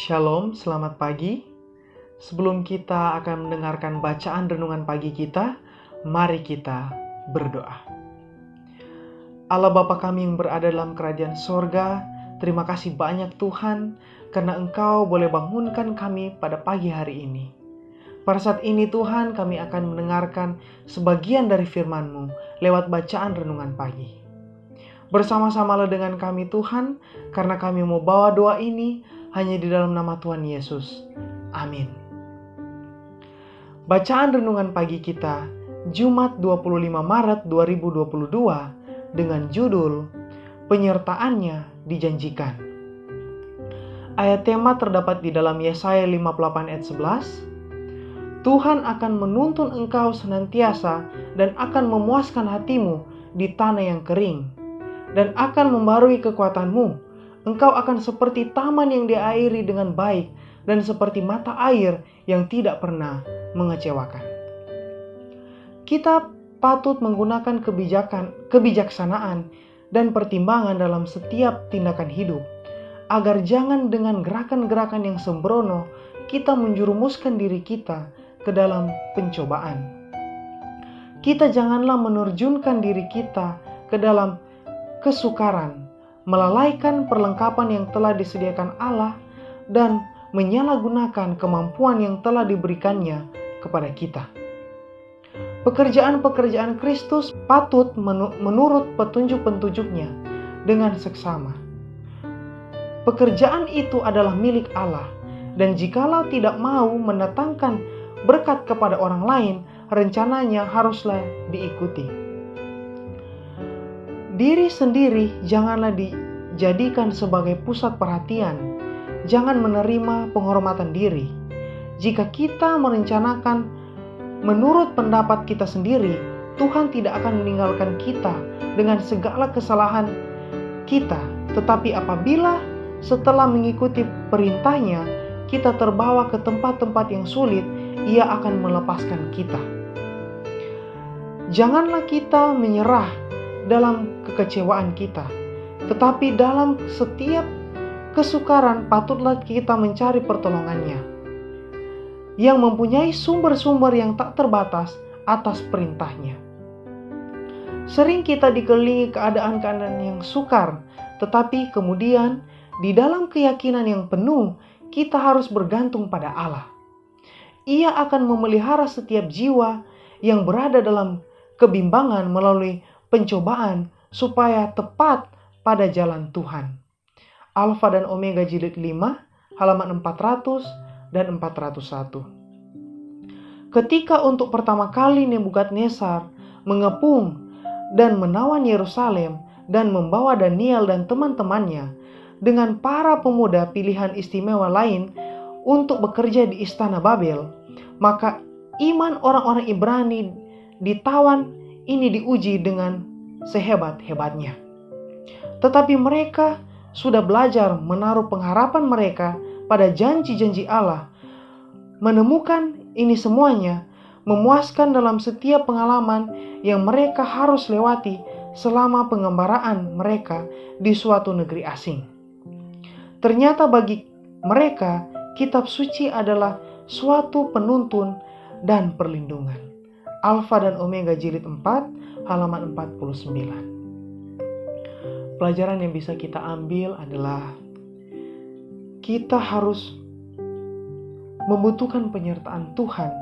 Shalom, selamat pagi. Sebelum kita akan mendengarkan bacaan renungan pagi kita, mari kita berdoa. Allah Bapa kami yang berada dalam kerajaan sorga, terima kasih banyak Tuhan, karena Engkau boleh bangunkan kami pada pagi hari ini. Pada saat ini Tuhan, kami akan mendengarkan sebagian dari firman-Mu lewat bacaan renungan pagi. Bersama-samalah dengan kami Tuhan, karena kami mau bawa doa ini hanya di dalam nama Tuhan Yesus. Amin. Bacaan renungan pagi kita, Jumat 25 Maret 2022 dengan judul Penyertaannya Dijanjikan. Ayat tema terdapat di dalam Yesaya 58 ayat 11. Tuhan akan menuntun engkau senantiasa dan akan memuaskan hatimu di tanah yang kering, dan akan membarui kekuatanmu. Engkau akan seperti taman yang diairi dengan baik dan seperti mata air yang tidak pernah mengecewakan. Kita patut menggunakan kebijaksanaan dan pertimbangan dalam setiap tindakan hidup, agar jangan dengan gerakan-gerakan yang sembrono kita menjerumuskan diri kita ke dalam pencobaan. Kita janganlah menerjunkan diri kita ke dalam kesukaran, melalaikan perlengkapan yang telah disediakan Allah dan menyalahgunakan kemampuan yang telah diberikannya kepada kita. Pekerjaan-pekerjaan Kristus patut menurut petunjuk-petunjuknya dengan seksama. Pekerjaan itu adalah milik Allah, dan jikalau tidak mau mendatangkan berkat kepada orang lain, rencananya haruslah diikuti. Diri sendiri janganlah dijadikan sebagai pusat perhatian. Jangan menerima penghormatan diri. Jika kita merencanakan menurut pendapat kita sendiri, Tuhan tidak akan meninggalkan kita dengan segala kesalahan kita. Tetapi apabila setelah mengikuti perintahnya, kita terbawa ke tempat-tempat yang sulit, Ia akan melepaskan kita. Janganlah kita menyerah dalam kekecewaan kita, tetapi dalam setiap kesukaran patutlah kita mencari pertolongannya, yang mempunyai sumber-sumber yang tak terbatas atas perintahnya. Sering kita dikelilingi keadaan-keadaan yang sukar, tetapi kemudian di dalam keyakinan yang penuh kita harus bergantung pada Allah. Ia akan memelihara setiap jiwa yang berada dalam kebimbangan melalui pencobaan supaya tepat pada jalan Tuhan. Alfa dan Omega jilid 5 halaman 400 dan 401. Ketika untuk pertama kali Nebukadnezar mengepung dan menawan Yerusalem dan membawa Daniel dan teman-temannya dengan para pemuda pilihan istimewa lain untuk bekerja di istana Babel, maka iman orang-orang Ibrani ditawan ini diuji dengan sehebat-hebatnya. Tetapi mereka sudah belajar menaruh pengharapan mereka pada janji-janji Allah. Menemukan ini semuanya memuaskan dalam setiap pengalaman yang mereka harus lewati selama pengembaraan mereka di suatu negeri asing. Ternyata bagi mereka, kitab suci adalah suatu penuntun dan perlindungan. Alfa dan Omega jilid 4 halaman 49. Pelajaran yang bisa kita ambil adalah kita harus membutuhkan penyertaan Tuhan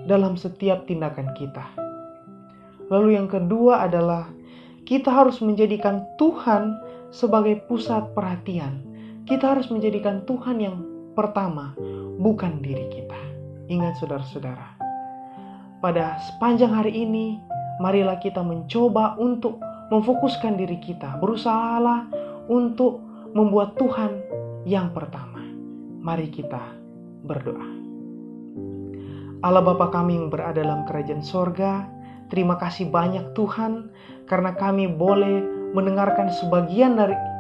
dalam setiap tindakan kita. Lalu yang kedua adalah kita harus menjadikan Tuhan sebagai pusat perhatian. Kita harus menjadikan Tuhan yang pertama, bukan diri kita. Ingat saudara-saudara, pada sepanjang hari ini, marilah kita mencoba untuk memfokuskan diri kita. Berusahalah untuk membuat Tuhan yang pertama. Mari kita berdoa. Allah Bapa kami yang berada dalam kerajaan sorga, terima kasih banyak Tuhan, karena kami boleh mendengarkan sebagian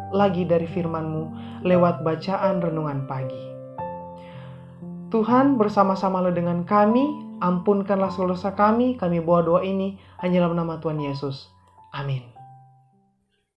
lagi dari firman-Mu lewat bacaan renungan pagi. Tuhan, bersama-samalah dengan kami, ampunkanlah segala dosa kami bawa doa ini hanya dalam nama Tuhan Yesus. Amin.